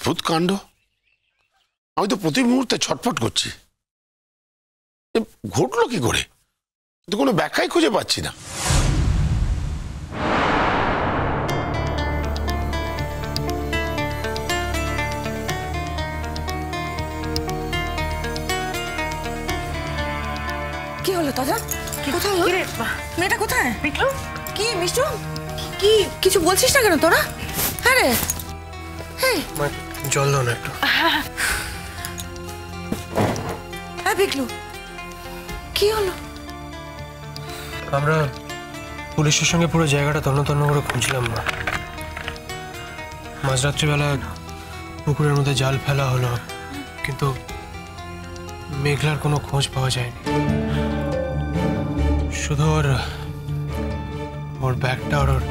অদ্ভুত কাণ্ড। আমি তো প্রতি মুহূর্তে ছটফট করছি, ঘটলো কি করে, কিন্তু কোনো ব্যাখ্যাই খুঁজে পাচ্ছি না। কি হলো দাদা? কোথায় মেয়েটা? কোথায় বিট্টু? কি মিষ্টু, কি কিছু বলছিস না কেন তোরা? হ্যাঁ রে, জল দাও না একটু। হ্যাঁ বিট্টু, কি হলো? আমরা পুলিশের সঙ্গে পুরো জায়গাটা তন্ন তন্ন করে খুঁজলাম না। মাঝরাত্রিবেলা পুকুরের মধ্যে জাল ফেলা হলো, কিন্তু মেঘলার কোনো খোঁজ পাওয়া যায়নি। শুধু ওর ব্যাগটা আর ওর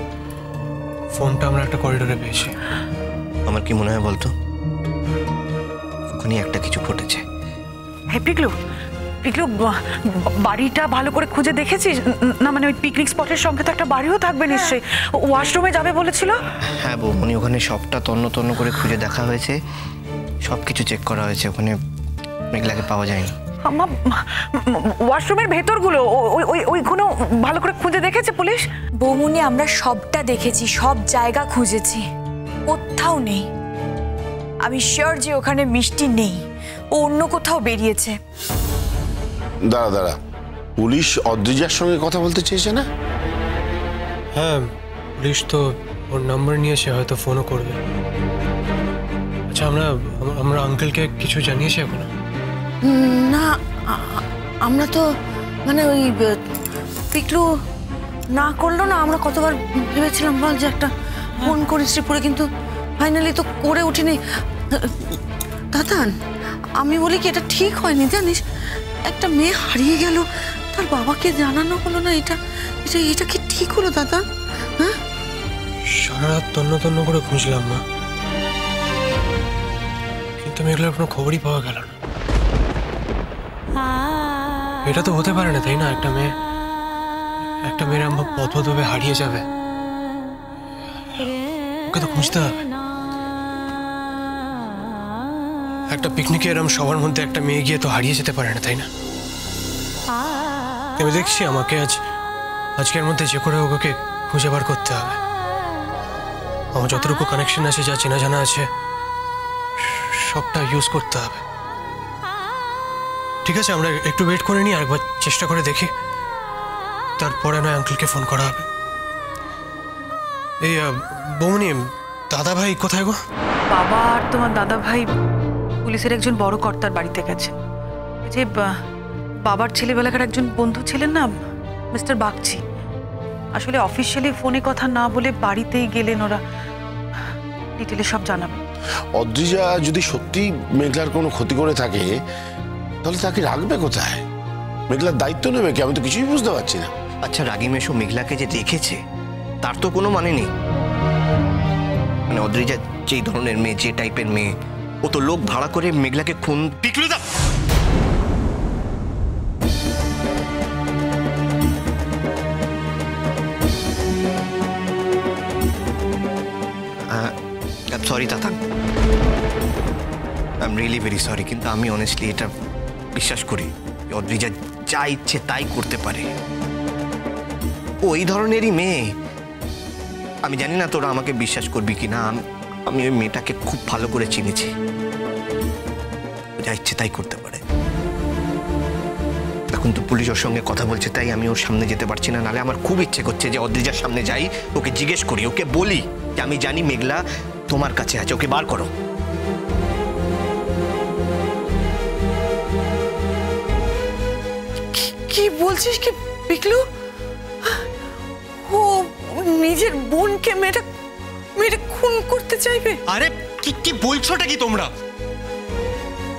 ফোনটা আমরা একটা করিডোরে পেয়েছি। আমার কি মনে হয় বলতো, ওখানে একটা কিছু ঘটেছে। হ্যাঁ পিকলু, পিকলু বাড়িটা ভালো করে খুঁজে দেখেছিস না? মানে ওই পিকনিক স্পটের সঙ্গে তো একটা বাড়িও থাকবে নিশ্চয়ই। ওয়াশরুমে যাবে বলেছিল। হ্যাঁ বৌমনি, ওখানে সবটা তন্ন তন্ন করে খুঁজে দেখা হয়েছে, সব কিছু চেক করা হয়েছে, ওখানে মেঘলাকে পাওয়া যায়নি। ওয়াশরুমের ভেতরগুলো ওইগুলো ভালো করে খুঁজে দেখেছে পুলিশ? বৌমনি, আমরা সবটা দেখেছি, সব জায়গা খুঁজেছি, কোথাও নেই। আমি শিওর যে ওখানে মিষ্টি নেই, ও অন্য কোথাও বেরিয়েছে। দাঁড়া দাঁড়া, পুলিশ অদ্রিজার সঙ্গে কথা বলতে চেয়েছে না? হ্যাঁ, পুলিশ তো ওর নাম্বার নিয়েছে, হয়তো ফোনও করবে। আচ্ছা, আমরা আঙ্কেলকে কিছু জানিয়েছি এখনো? না, আমরা তো মানে ওই পিকলু না করলো না, আমরা কতবার ভেবেছিলাম বল যে একটা ফোন করি শ্রীপুরে, কিন্তু ফাইনালি তো করে উঠিনি। দাদান, আমি বলি কি এটা ঠিক হয়নি জানিস? একটা মেয়ে হারিয়ে গেল, তার বাবাকে জানানো হলো না, এটা এটা এটা কি ঠিক হলো দাদা? হ্যাঁ, সারা রাত তন্ন তন্ন করে খুঁজলাম না, কিন্তু মেঘলার কোনো খবরই পাওয়া গেল না। এটা তো হতে পারে না, তাই না? একটা মেয়ের পথভাবে হারিয়ে যাবে, ওকে তো খুঁজতে হবে। একটা পিকনিকে এরম সবার মধ্যে একটা মেয়ে গিয়ে তো হারিয়ে যেতে পারে না, তাই না? আমি দেখছি আমাকে আজকের মধ্যে যে করে ওকে খুঁজে বার করতে হবে। আমার যতটুকু কানেকশন আছে, যা চেনা জানা আছে, সবটা ইউজ করতে হবে। ঠিক আছে, আমরা একটু ওয়েট করে নিই, আরেকবার চেষ্টা করে দেখি, তারপরে নয় আঙ্কেলকে ফোন করা হবে। এই বৌমনি, দাদা ভাই কোথায় গো? বাবা আর তোমার দাদা ভাই পুলিশের একজন বড় কর্তার বাড়িতে গেছে। যে বাবার ছেলেবেলাকার একজন বন্ধু ছিলেন না, মিস্টার বাগচি, আসলে অফিসিয়ালি ফোনে কথা না বলে বাড়িতেই গেলেন ওরা। ডিটেলে সব জানাবে। অদ্রিজা যদি সত্যি মেঘলার কোনো ক্ষতি করে থাকে, তাহলে তাকে রাখবে কোথায়? মেঘলার দায়িত্ব নেবে কি? আমি তো কিছুই বুঝতে পারছি না। আচ্ছা, রাগী মেশো মেঘলাকে যে দেখেছে তার তো কোনো মানে নেই। মানে অদ্রিজা যেই ধরনের মেয়ে, যে টাইপের মেয়ে, ও তো লোক ভাড়া করে মেঘলাকে খুন। পিকলুদা, sorry Tatan, I am really very sorry, কিন্তু আমি অনেস্টলি এটা বিশ্বাস করি অদ্রিজা যা ইচ্ছে তাই করতে পারে। ওই ধরনেরই মেয়ে। আমি জানি না তোরা আমাকে বিশ্বাস করবি কিনা, আমি ওই মেয়েটাকে খুব ভালো করে চিনেছি, যা ইচ্ছে তাই করতে পারে। এখন তো পুলিশ ওর সঙ্গে কথা বলছে, তাই আমি ওর সামনে যেতে পারছি না। নাহলে আমার খুব ইচ্ছে করছে যে অদ্রিজার সামনে যাই, ওকে জিজ্ঞেস করি, ওকে বলি যে আমি জানি মেঘলা তোমার কাছে আছে, ওকে বার করো। কি বলছিস কি পিকলু? ও নিজের বোনকে মেয়েটা খুন করতে চাইবে? আরে কি বলছোটা কি তোমরা?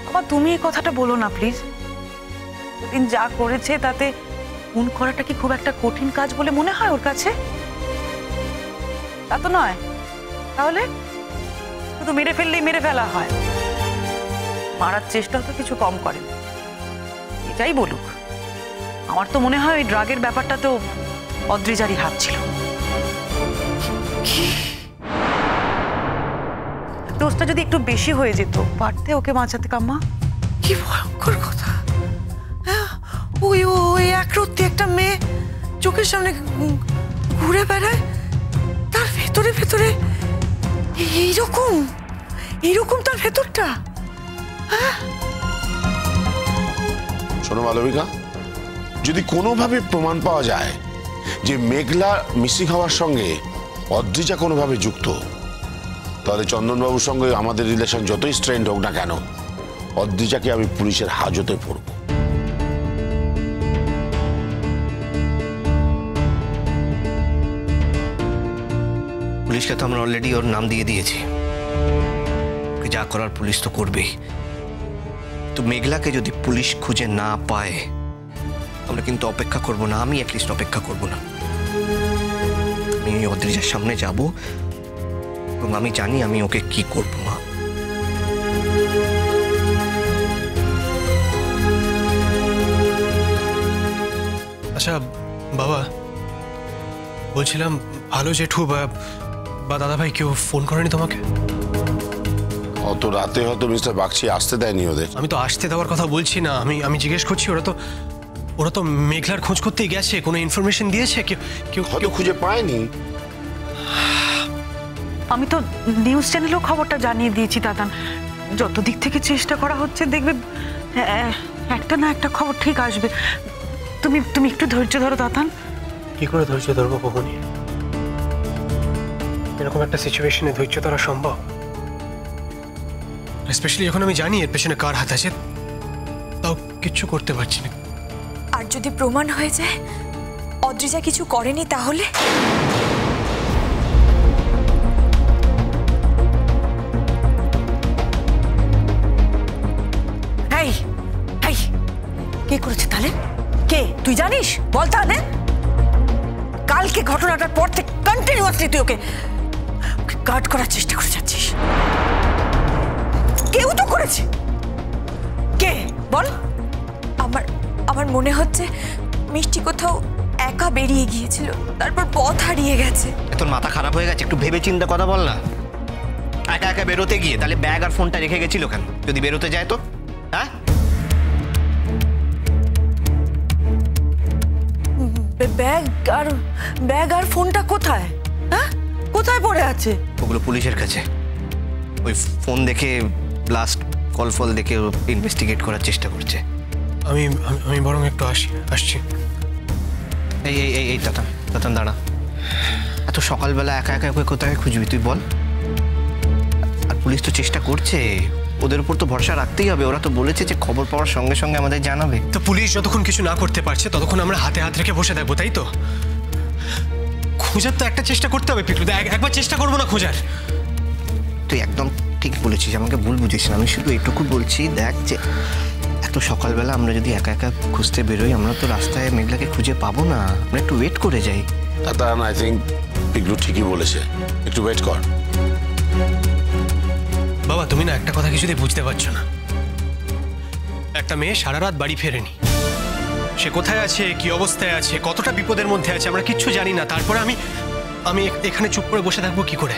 বাবা, তুমি এই কথাটা বলো না প্লিজ। দিন যা করেছে তাতে খুন করাটা কি খুব একটা কঠিন কাজ বলে মনে হয় ওর কাছে? তা তো নয়। তাহলে শুধু মেরে ফেললেই মেরে ফেলা হয়? মারার চেষ্টা তো কিছু কম করে। এটাই বলুক, আমার তো মনে হয় ওই ড্রাগের ব্যাপারটা তো অদ্রিজারই হাত ছিল। তো ডোজটা যদি একটু বেশি হয়ে যেত, পারতে ওকে বাঁচাতে কাম্মা? কি ভয়ঙ্কর কথা। হ্যাঁ, ওই ওই একরত্তি একটা মেয়ে চোখের সামনে ঘুরে বেড়ায়, তার ভেতরে ভেতরে এইরকম এইরকম তার ভেতরটা। শোনো মালবিকা, যদি কোনোভাবে প্রমাণ পাওয়া যায় যে মেঘলা মিসিং হওয়ার সঙ্গে অদ্রিজা কোনোভাবে যুক্ত, তাহলে চন্দনবাবুর সঙ্গে আমাদের রিলেশন যতই স্ট্রেন্ড হোক না কেন, অদ্রিজাকে আমি পুলিশের হাজতে পড়ব। পুলিশকে তো আমরা অলরেডি ওর নাম দিয়ে দিয়েছি, যা করার পুলিশ তো করবেই। তো মেঘলাকে যদি পুলিশ খুঁজে না পায়, আমরা কিন্তু অপেক্ষা করব না, আমি অ্যাটলিস্ট অপেক্ষা করব না। আমি অদ্রিজার সামনে যাব এবং আমি জানি আমি ওকে কি করব। মা, আচ্ছা বাবা, বলছিলাম ভালো জেঠু বা দাদা ভাই কেউ ফোন করেনি তোমাকে? অত রাতে হয়তো মিস্টার বাগচি আসতে দেয়নি ওদের। আমি তো আসতে দেওয়ার কথা বলছি না, আমি জিজ্ঞেস করছি ওরা তো মেঘলার খোঁজ করতেই গেছে, কোনো ইনফরমেশন দিয়েছে? কেউ হয়তো খুঁজে পায়নি। আমি তো নিউজ চ্যানেলেও খবরটা জানিয়ে দিয়েছি দাদান। যত দিক থেকে চেষ্টা করা হচ্ছে, দেখবে একটা না একটা খবর ঠিক আসবে। তুমি একটু ধৈর্য ধরো দাদান। কি করে ধৈর্য ধরবো কখনই? এরকম একটা সিচুয়েশনে ধৈর্য ধরা সম্ভব? স্পেশালি যখন আমি জানি এর পেছনে কার হাত আছে, তাও কিচ্ছু করতে পারছি না। আর যদি প্রমাণ হয়ে যায় অদ্রিজা কিছু করেনি, তাহলে এই এই কে করেছে তাহলে? কে তুই জানিস? বল তাহলে। কালকে ঘটনাটার পর থেকে কন্টিনিউয়াসলি তুই ওকে গার্ড করার চেষ্টা করে যাচ্ছিস। কেউ তো করেছে। কে বল? আমার মনে হচ্ছে মিষ্টি কোথাও একা বেরিয়ে গিয়েছিল, তারপর পথ হারিয়ে গেছে। তোর মাথা খারাপ হয়ে গেছে? একটু ভেবে চিন্তা কথা বল না। একা একা বেরোতে গিয়ে তাহলে ব্যাগ আর ফোনটা রেখে গেছিল কেন? যদি বেরোতে যায় তো? হ্যাঁ, ব্যাগ আর ফোনটা কোথায়? হ্যাঁ, কোথায় পড়ে আছে? ওগুলো পুলিশের কাছে। ওই ফোন দেখে, লাস্ট কল ফল দেখে ইনভেস্টিগেট করার চেষ্টা করছে। আমি বরং একটু আসছি। এই এই এই তাতান দাঁড়া। এত সকালবেলা একা একা ওকে কোথায় খুঁজবি তুই বল? আর পুলিশ তো চেষ্টা করছে, ওদের উপর তো ভরসা রাখতেই হবে। ওরা তো বলেছে যে খবর পাওয়ার সঙ্গে সঙ্গে আমাদের জানাবে। তো পুলিশ যতক্ষণ কিছু না করতে পারছে ততক্ষণ আমরা হাতে হাত রেখে বসে থাকবো, তাই তো? খোঁজার তো একটা চেষ্টা করতে হবে পিকলু। একবার চেষ্টা করবো না খোঁজার? তুই একদম ঠিক বলেছিস, আমাকে ভুল বুঝিস না। আমি শুধু এটুকু বলছি, দেখ যে এত সকালবেলা আমরা যদি একা একা খুঁজতে বেরোই, আমরা তো রাস্তায় মেঘলাকে খুঁজে পাবো না। আমরা একটু ওয়েট করে যাই। তাতান, আই থিঙ্ক পিকলু ঠিকই বলেছে, একটু ওয়েট কর। বাবা, তুমি না একটা কথা কিছুতেই বুঝতে পারছো না। একটা মেয়ে সারা রাত বাড়ি ফেরেনি, সে কোথায় আছে, কি অবস্থায় আছে, কতটা বিপদের মধ্যে আছে আমরা কিচ্ছু জানি না। তারপরে আমি এখানে চুপ করে বসে থাকবো কি করে?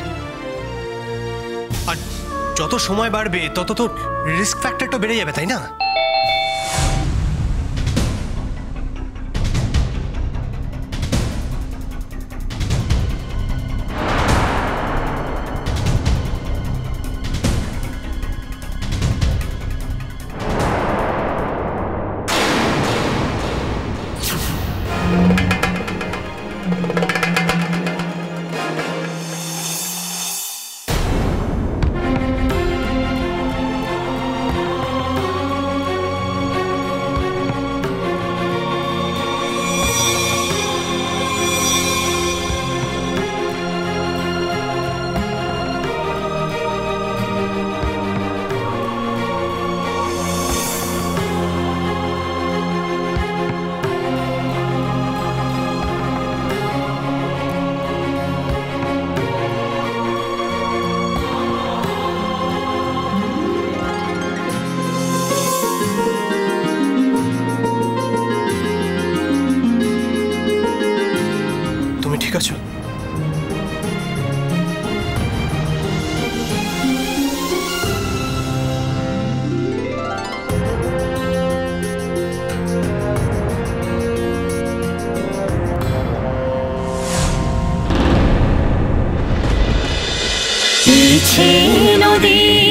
আর যত সময় বাড়বে তত তো রিস্ক ফ্যাক্টরটা বেড়ে যাবে, তাই না? বইছে নদী